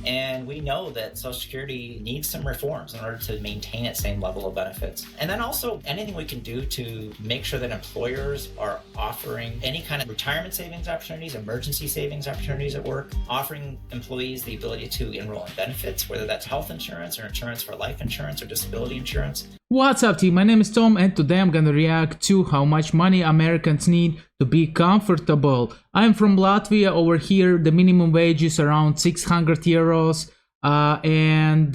And we know that Social Security needs some reforms in order to maintain its same level of benefits. And then also anything we can do to make sure that employers are offering any kind of retirement savings opportunities, emergency savings opportunities at work, offering employees the ability to enroll in benefits, whether that's health insurance or insurance for life insurance or disability insurance. What's up, team? My name is Tom, and today I'm gonna react to how much money Americans need to be comfortable. I'm from Latvia. Over here, the minimum wage is around 600 euros, and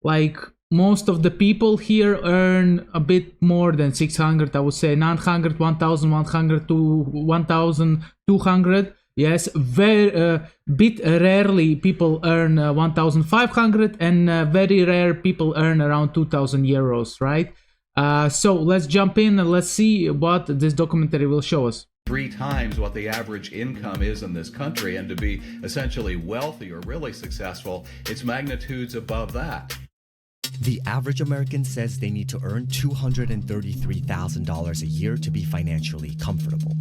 like most of the people here earn a bit more than 600. I would say 900, 1,100 to 1,200. Yes, very bit rarely people earn 1,500, and very rare people earn around 2,000 euros, right? So let's jump in and let's see what this documentary will show us. 3 times what the average income is in this country, and to be essentially wealthy or really successful, it's magnitudes above that. The average American says they need to earn $233,000 a year to be financially comfortable.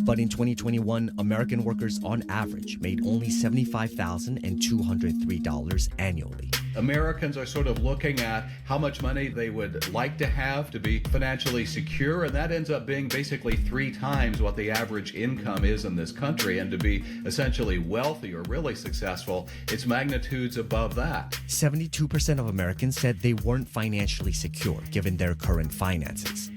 But in 2021, American workers on average made only $75,203 annually. Americans are sort of looking at how much money they would like to have to be financially secure, and that ends up being basically 3 times what the average income is in this country, and to be essentially wealthy or really successful, it's magnitudes above that. 72% of Americans said they weren't financially secure given their current finances.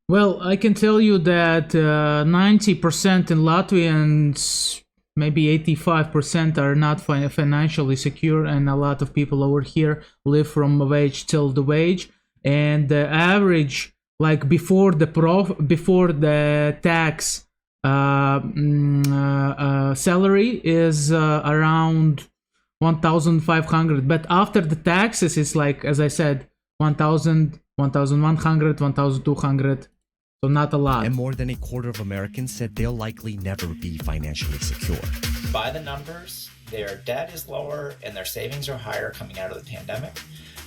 Well, I can tell you that 90% in Latvians, maybe 85% are not financially secure, and a lot of people over here live from a wage till the wage. And the average, like before the tax salary is around 1,500, but after the taxes, it's like, as I said, 1,000, 1,100, 1,200. So not a lot. And more than a quarter of Americans said they'll likely never be financially secure. By the numbers, their debt is lower and their savings are higher coming out of the pandemic,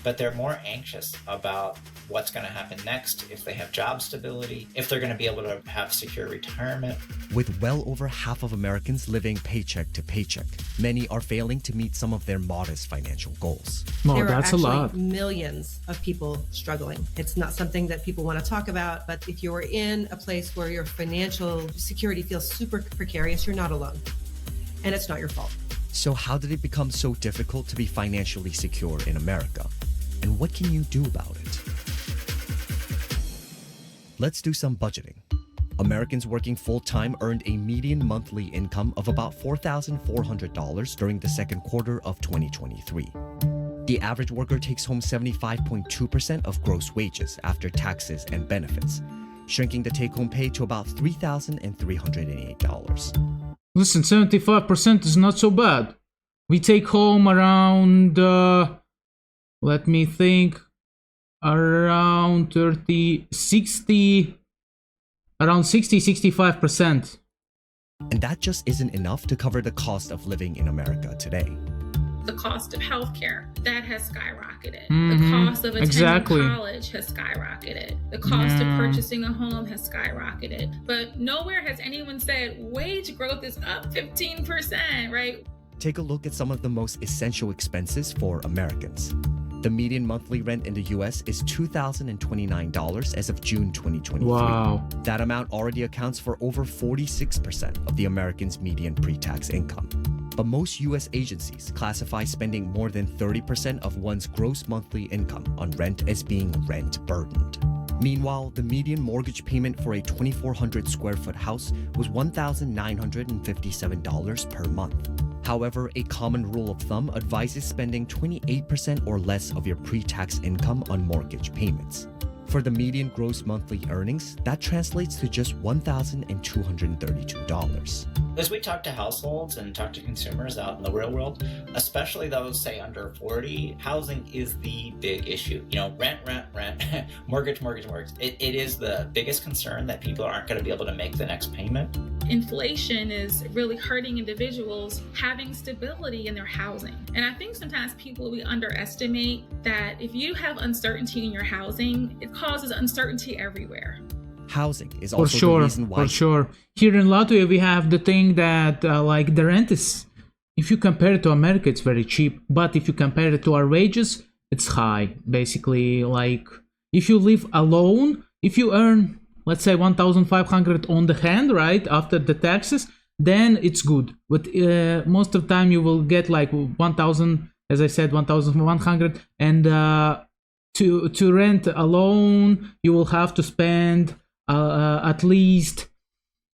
but they're more anxious about what's going to happen next, if they have job stability, if they're going to be able to have secure retirement. With well over half of Americans living paycheck to paycheck, many are failing to meet some of their modest financial goals. Oh, that's a lot. There are actually millions of people struggling. It's not something that people want to talk about, but if you're in a place where your financial security feels super precarious, you're not alone. And it's not your fault. So how did it become so difficult to be financially secure in America? And what can you do about it? Let's do some budgeting. Americans working full-time earned a median monthly income of about $4,400 during the second quarter of 2023. The average worker takes home 75.2% of gross wages after taxes and benefits, shrinking the take-home pay to about $3,308. Listen, 75% is not so bad. We take home around, let me think, around 65%. And that just isn't enough to cover the cost of living in America today. The cost of healthcare, that has skyrocketed. The cost of attending college has skyrocketed. The cost of purchasing a home has skyrocketed. But nowhere has anyone said wage growth is up 15%, right? Take a look at some of the most essential expenses for Americans. The median monthly rent in the US is $2,029 as of June 2023. Wow. That amount already accounts for over 46% of the Americans' median pre-tax income. But most US agencies classify spending more than 30% of one's gross monthly income on rent as being rent-burdened. Meanwhile, the median mortgage payment for a 2,400 square foot house was $1,957 per month. However, a common rule of thumb advises spending 28% or less of your pre-tax income on mortgage payments. For the median gross monthly earnings, that translates to just $1,232. As we talk to households and talk to consumers out in the real world, especially those, say, under 40, housing is the big issue. You know, rent, mortgage. It is the biggest concern that people aren't going to be able to make the next payment. Inflation is really hurting individuals having stability in their housing. And I think sometimes we underestimate that if you have uncertainty in your housing, it causes uncertainty everywhere. Housing is also the reason why. For sure. Here in Latvia, we have the thing that like the rent is if you compare it to America, it's very cheap. But if you compare it to our wages, it's high. Basically, like if you live alone, if you earn, let's say 1,500 on the hand, right, after the taxes, then it's good. But most of the time you will get like 1,000, as I said, 1,100. And to rent alone, you will have to spend at least,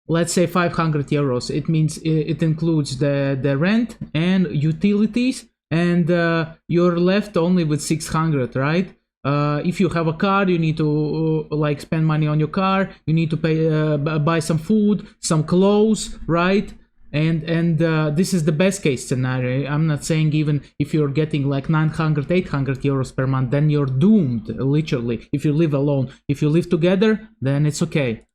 let's say, 500 euros. It means it includes the rent and utilities, and you're left only with 600, right? If you have a car, you need to like spend money on your car. You need to pay, buy some food, some clothes, right? And this is the best case scenario. I'm not saying even if you're getting like 900, 800 euros per month, then you're doomed, literally, if you live alone. If you live together, then it's okay.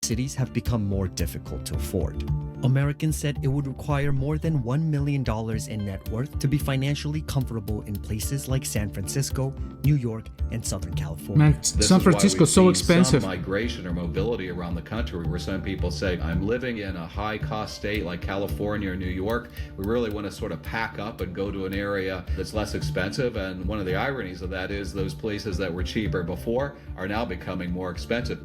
Cities have become more difficult to afford. Americans said it would require more than $1 million in net worth to be financially comfortable in places like San Francisco, New York, and Southern California. Man, San Francisco is so expensive. Some migration or mobility around the country where some people say, I'm living in a high-cost state like California or New York. We really want to sort of pack up and go to an area that's less expensive. And one of the ironies of that is those places that were cheaper before are now becoming more expensive.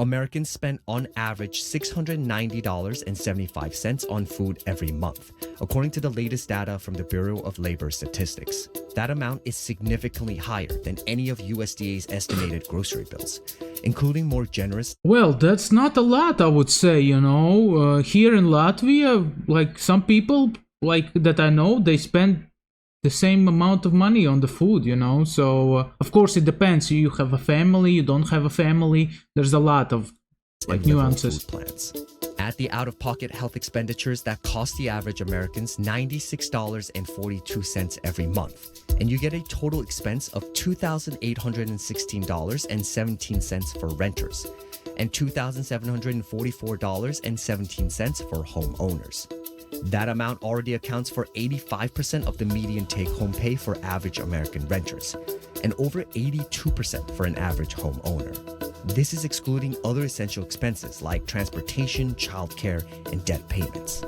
Americans spend on average $690.75 on food every month, according to the latest data from the Bureau of Labor Statistics. That amount is significantly higher than any of USDA's estimated grocery bills, including more generous. Well, that's not a lot, I would say, you know. Here in Latvia, like some people like that I know, they spend the same amount of money on the food, you know. So of course it depends. You have a family, you don't have a family. There's a lot of like nuances. Food plans. Add the out-of-pocket health expenditures that cost the average Americans $96.42 every month, and you get a total expense of $2,816.17 for renters and $2,744.17 for homeowners. That amount already accounts for 85% of the median take-home pay for average American renters, and over 82% for an average homeowner. This is excluding other essential expenses like transportation, childcare, and debt payments.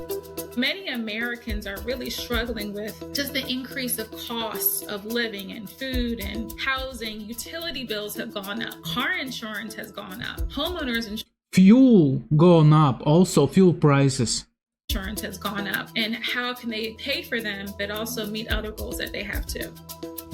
Many Americans are really struggling with just the increase of costs of living and food and housing. Utility bills have gone up. Car insurance has gone up. Homeowners insurance. Fuel gone up, also fuel prices. Insurance has gone up, and how can they pay for them but also meet other goals that they have too?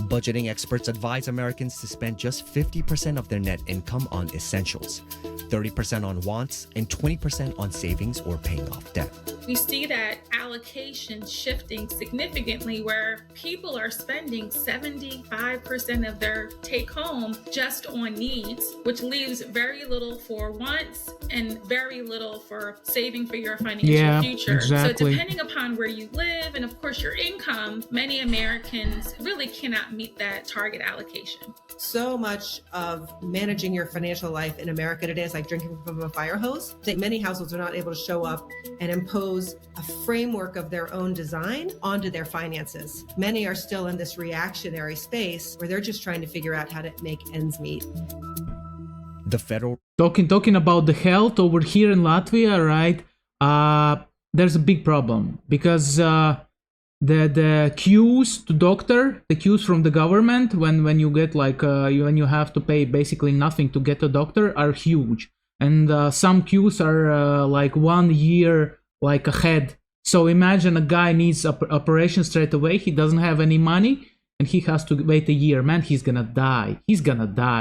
Budgeting experts advise Americans to spend just 50% of their net income on essentials, 30% on wants, and 20% on savings or paying off debt. We see that allocation shifting significantly where people are spending 75% of their take home just on needs, which leaves very little for wants and very little for saving for your financial future. Exactly. So depending upon where you live and of course your income, many Americans really cannot meet that target allocation. So much of managing your financial life in America today is like drinking from a fire hose. That many households are not able to show up and impose a framework of their own design onto their finances. Many are still in this reactionary space where they're just trying to figure out how to make ends meet. The federal talking about the health over here in Latvia, right? There's a big problem because the queues to doctor, the queues from the government when you get like when you have to pay basically nothing to get a doctor are huge, and some queues are like 1 year like ahead. So imagine a guy needs operation straight away, he doesn't have any money and he has to wait a year. Man, he's gonna die.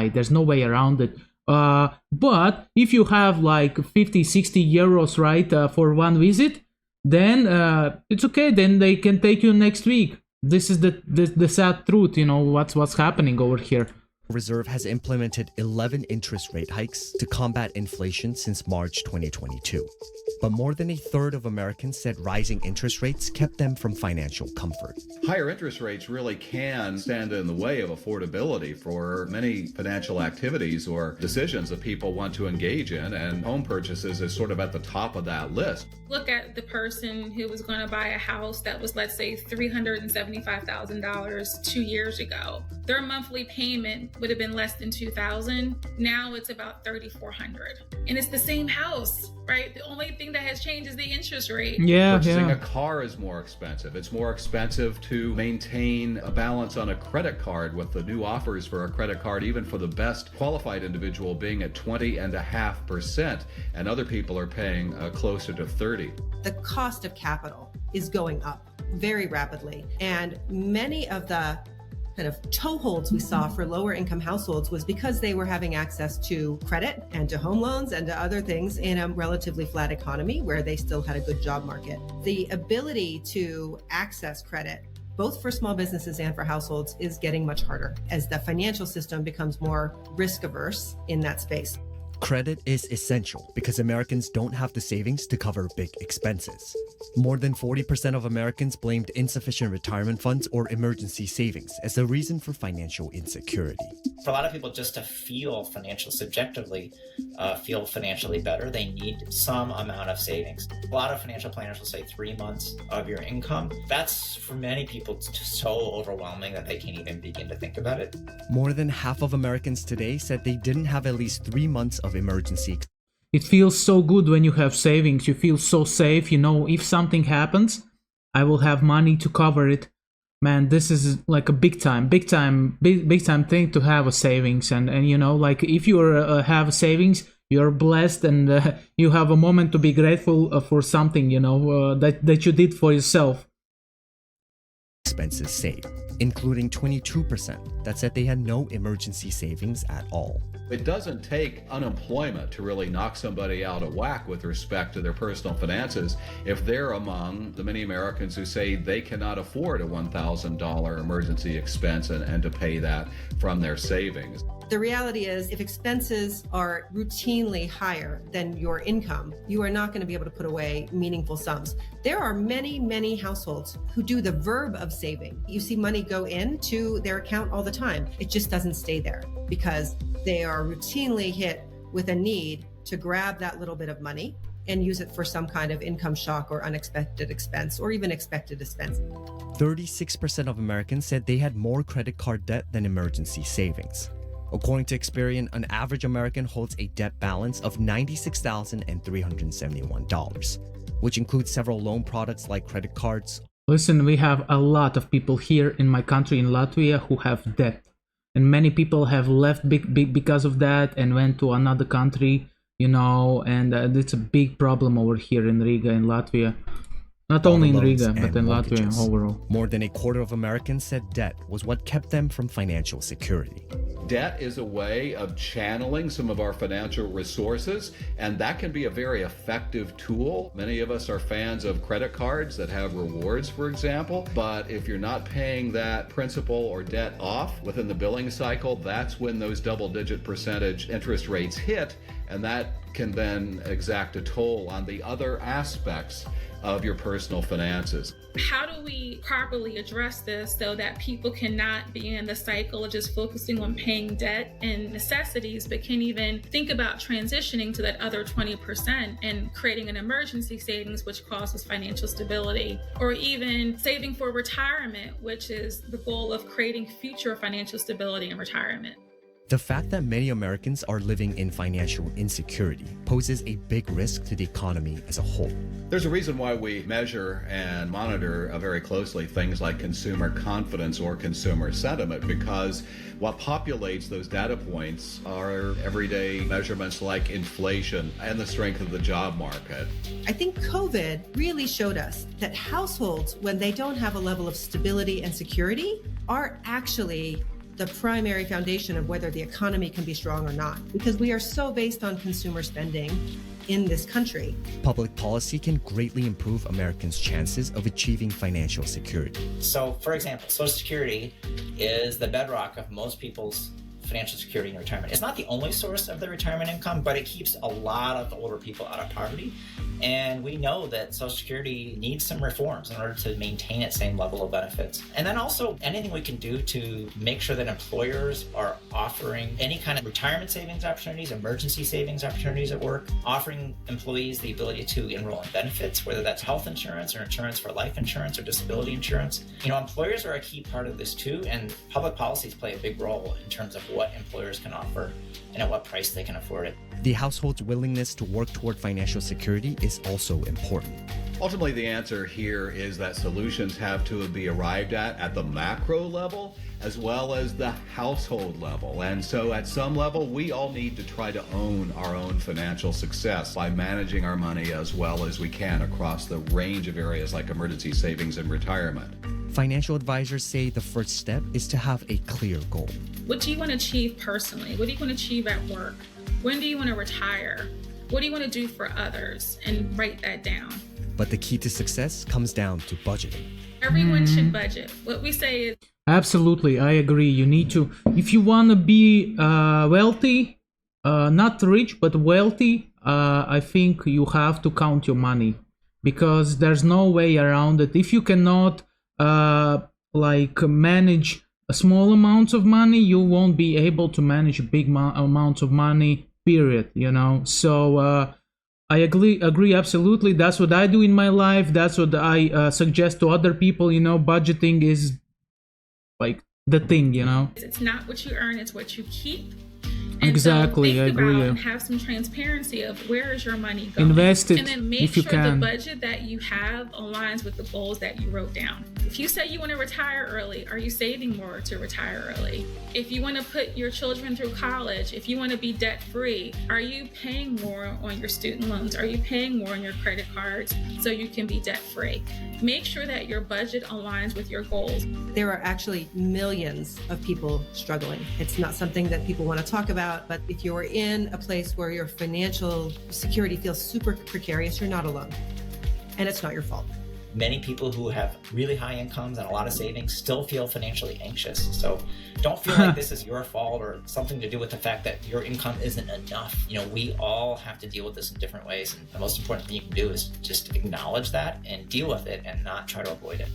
There's no way around it. But if you have like 50-60 euros, right, for one visit, then it's okay. Then they can take you next week. This is the sad truth, you know, what's happening over here. Reserve has implemented 11 interest rate hikes to combat inflation since March 2022. But more than a third of Americans said rising interest rates kept them from financial comfort. Higher interest rates really can stand in the way of affordability for many financial activities or decisions that people want to engage in, and home purchases is sort of at the top of that list. Look at the person who was going to buy a house that was, let's say, $375,000 2 years ago. Their monthly payment would have been less than $2,000. Now it's about $3,400, and it's the same house, right? The only thing that has changed is the interest rate. Purchasing a car is more expensive. It's more expensive to maintain a balance on a credit card with the new offers for a credit card, even for the best qualified individual being at 20.5%, and other people are paying closer to 30. The cost of capital is going up very rapidly, and many of the kind of toeholds we saw for lower income households was because they were having access to credit and to home loans and to other things in a relatively flat economy where they still had a good job market. The ability to access credit, both for small businesses and for households, is getting much harder as the financial system becomes more risk averse in that space. Credit is essential because Americans don't have the savings to cover big expenses. More than 40% of Americans blamed insufficient retirement funds or emergency savings as the reason for financial insecurity. For a lot of people, just to feel subjectively feel financially better, they need some amount of savings. A lot of financial planners will say 3 months of your income. That's, for many people, just so overwhelming that they can't even begin to think about it. More than half of Americans today said they didn't have at least 3 months of emergency. It feels so good when you have savings. You feel so safe. You know, if something happens, I will have money to cover it. Man, this is like a big time thing to have a savings. And you know, like if you have a savings, you're blessed, and you have a moment to be grateful for something, you know, that you did for yourself. Expenses saved, including 22% that said they had no emergency savings at all. It doesn't take unemployment to really knock somebody out of whack with respect to their personal finances if they're among the many Americans who say they cannot afford a $1,000 emergency expense and to pay that from their savings. The reality is, if expenses are routinely higher than your income, you are not going to be able to put away meaningful sums. There are many, many households who do the verb of saving. You see money go into their account all the time. It just doesn't stay there because they are routinely hit with a need to grab that little bit of money and use it for some kind of income shock or unexpected expense or even expected expense. 36% of Americans said they had more credit card debt than emergency savings. According to Experian, an average American holds a debt balance of $96,371, which includes several loan products like credit cards. Listen, we have a lot of people here in my country, in Latvia, who have debt. And many people have left because of that and went to another country, you know, and it's a big problem over here in Riga, in Latvia. Not only in Riga, but in Latvia overall. More than a quarter of Americans said debt was what kept them from financial security. Debt is a way of channeling some of our financial resources, and that can be a very effective tool. Many of us are fans of credit cards that have rewards, for example, but if you're not paying that principal or debt off within the billing cycle, that's when those double-digit percentage interest rates hit, and that can then exact a toll on the other aspects of your personal finances. How do we properly address this so that people cannot be in the cycle of just focusing on paying debt and necessities, but can even think about transitioning to that other 20% and creating an emergency savings, which causes financial stability, or even saving for retirement, which is the goal of creating future financial stability in retirement? The fact that many Americans are living in financial insecurity poses a big risk to the economy as a whole. There's a reason why we measure and monitor very closely things like consumer confidence or consumer sentiment, because what populates those data points are everyday measurements like inflation and the strength of the job market. I think COVID really showed us that households, when they don't have a level of stability and security, are actually the primary foundation of whether the economy can be strong or not, because we are so based on consumer spending in this country. Public policy can greatly improve Americans' chances of achieving financial security. So, for example, Social Security is the bedrock of most people's financial security in retirement. It's not the only source of their retirement income, but it keeps a lot of the older people out of poverty. And we know that Social Security needs some reforms in order to maintain its same level of benefits. And then also anything we can do to make sure that employers are offering any kind of retirement savings opportunities, emergency savings opportunities at work, offering employees the ability to enroll in benefits, whether that's health insurance or insurance for life insurance or disability insurance. You know, employers are a key part of this too, and public policies play a big role in terms of what employers can offer and at what price they can afford it. The household's willingness to work toward financial security is also important. Ultimately, the answer here is that solutions have to be arrived at the macro level as well as the household level. And so at some level, we all need to try to own our own financial success by managing our money as well as we can across the range of areas like emergency savings and retirement. Financial advisors say the first step is to have a clear goal. What do you want to achieve personally? What do you want to achieve at work? When do you want to retire? What do you want to do for others? And write that down. But the key to success comes down to budgeting. Everyone should budget. What we say is... Absolutely, I agree. You need to, if you want to be wealthy, not rich, but wealthy, I think you have to count your money, because there's no way around it. If you cannot manage a small amounts of money, you won't be able to manage big amounts of money, period, So I agree absolutely. That's what I do in my life. That's what I suggest to other people. Budgeting is like the thing. It's not what you earn, it's what you keep. And exactly, so I agree. And have some transparency of where is your money going. Invest it and then make if you sure can. the budget that you have aligns with the goals that you wrote down. If you say you want to retire early, are you saving more to retire early? If you want to put your children through college, if you want to be debt free, are you paying more on your student loans? Are you paying more on your credit cards so you can be debt free? Make sure that your budget aligns with your goals. There are actually millions of people struggling. It's not something that people want to talk about, but if you're in a place where your financial security feels super precarious, you're not alone. And it's not your fault. Many people who have really high incomes and a lot of savings still feel financially anxious. So don't feel like this is your fault or something to do with the fact that your income isn't enough. We all have to deal with this in different ways. And the most important thing you can do is just acknowledge that and deal with it and not try to avoid it.